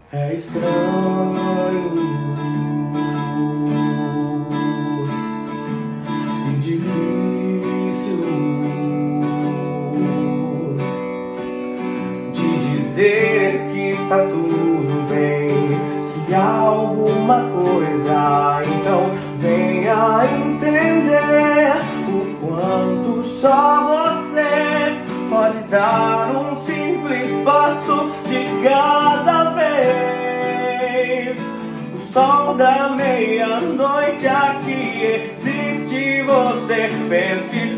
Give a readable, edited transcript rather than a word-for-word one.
É estranho e difícil de dizer que está tudo bem. Se há alguma coisa, então venha entender o quanto só você pode dar um simples passo de cada vez. O sol da meia-noite aqui existe, você pense